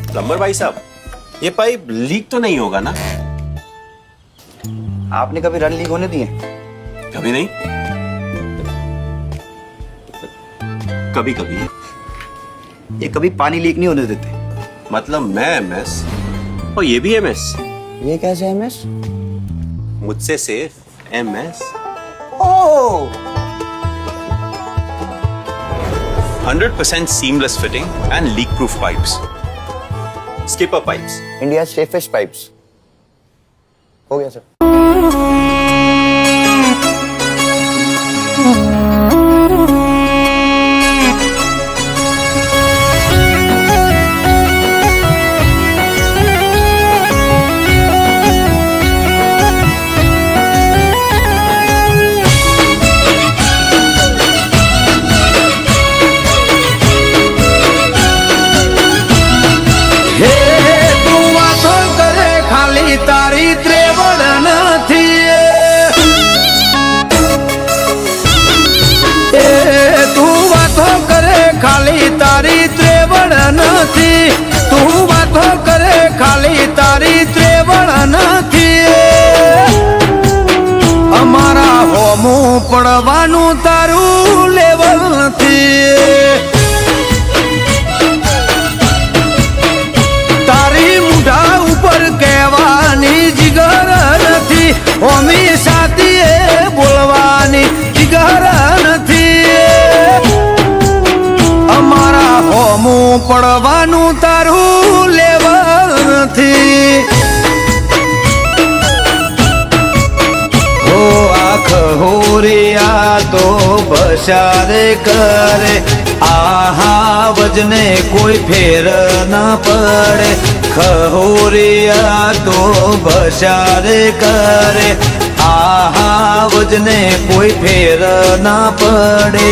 Plumber भाई साहब, ये पाइप लीक तो नहीं होगा ना? आपने कभी रन लीक होने दिए? कभी नहीं, कभी कभी। ये कभी पानी लीक नहीं होने देते। मतलब मैं एमएस और ये भी एमएस। ये कैसे एमएस? मुझसे safe MS. Oh 100% seamless fitting and leak-proof pipes. Skipper pipes. India safest pipes. हो गया सर। તારી ત્રેવડ નથી તું વાતો કરે ખાલી તારી ત્રેવડ નથી તું વાતો કરે ખાલી તારી ત્રેવડ નથી અમારા હોમું પડવાનું તારું લેવલ નથી તારી મુઢા ઉપર કહેવાની જીગર નથી ઓમી સાથીએ બોલવાની જીગર નથી અમારા હોમું પડવાનું તારું લેવલ નથી હો આખ હોરિયા તો બસારે કરે આહા વજને કોઈ ફેર ના પડે ખહોરિયા તો બસારે કરે આહા વજને કોઈ ફેર ના પડે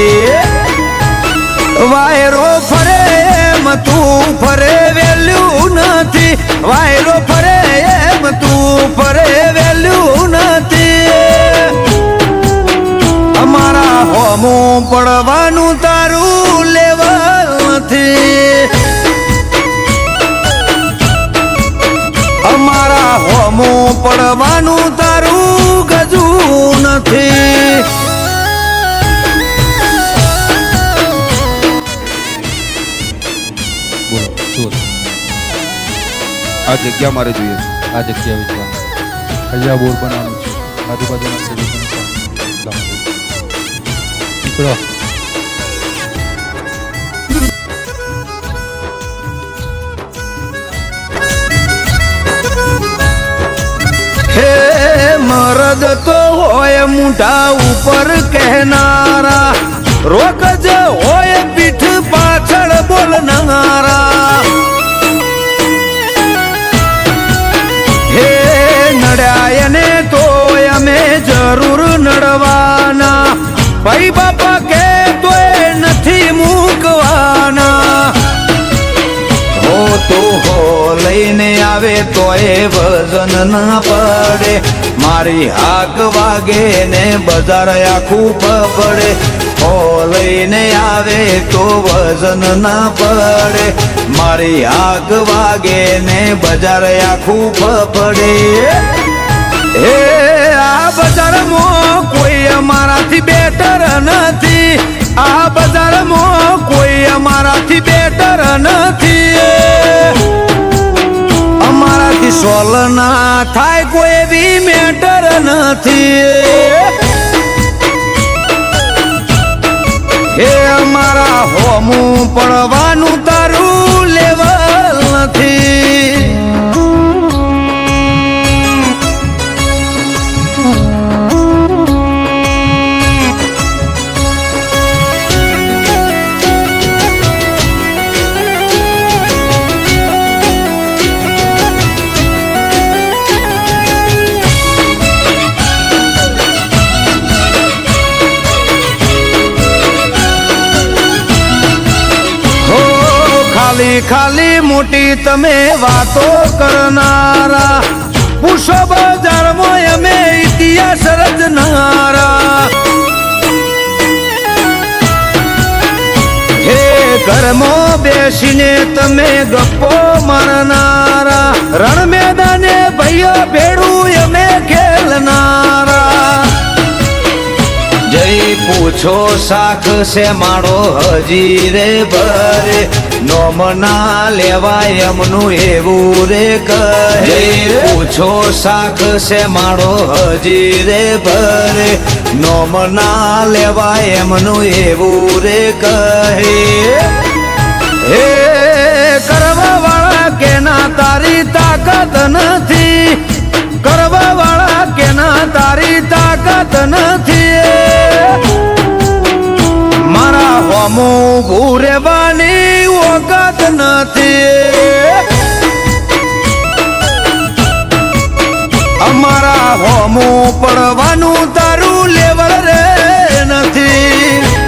વાયરો ફરે એમ તું ફરે વેલ્યુ નથી વાયરો ફરે એમ તું ફરે વેલ્યુ નથી અમારા હોમું પડવાનું તારું લેવલ નથી અમારા હોમું પડવાનું તારું ગજુ નથી બોલો શું આ જગ્યા મારે જોઈએ છે આ જગ્યા વેચવાની અહીંયા બોર બનાવવાનું છે આજુબાજુના ખેડૂતોને નીકળો હે મરદ તો હોય મુઠા ઉપર કહેનારા રોક જ હોય પીઠ પાછળ બોલનારા હે નડ્યા ને તો અમે જરૂર નડવાના ભાઈ બાપા કે તોય નથી મૂકવાના હો તો હો લઈને આવે તોય વજન ના પડે મારી હાક વાગે ને બજાર આખું પડે હો લઈને આવે તો વજન ના પડે મારી હાક વાગે ને બજાર આખું પડે હે આ બજારમાં કોઈ અમારાથી બેટર નથી આ બજારમાં કોઈ અમારાથી બેટર નથી અમારાથી સોલ ના થાય કોઈ બી મેટર નથી હે અમારા હોમું પડવાનું તારું લેવલ નથી ખાલી ખાલી મોટી તમે વાતો કરનારા પૂછો બજારમાં અમે ઇતિહાસ રચનારા હે ઘરમાં બેસીને તમે ગપ્પો મારનારા રણ મેદાને ભાઈઓ ભેડું અમે ખેલનારા જઈ પૂછો શાખ છે મારો હજી રે ભરે નોમના લેવાય એમનું એવું રે કહે પૂછો શાખ છે મારો હજી રે ભરે નોમના લેવાય એમનું એવું રે કહે હે કરવા વાળા કેના તારી તાકાત નથી કરવા વાળા કેના તારી તાકાત નથી મારા હોમો ભૂરેવાની ઓકાત નથી અમારા હોમો પડવાનું તારું લેવલ રે નથી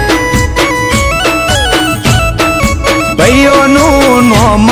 ભાઈઓનું નોમ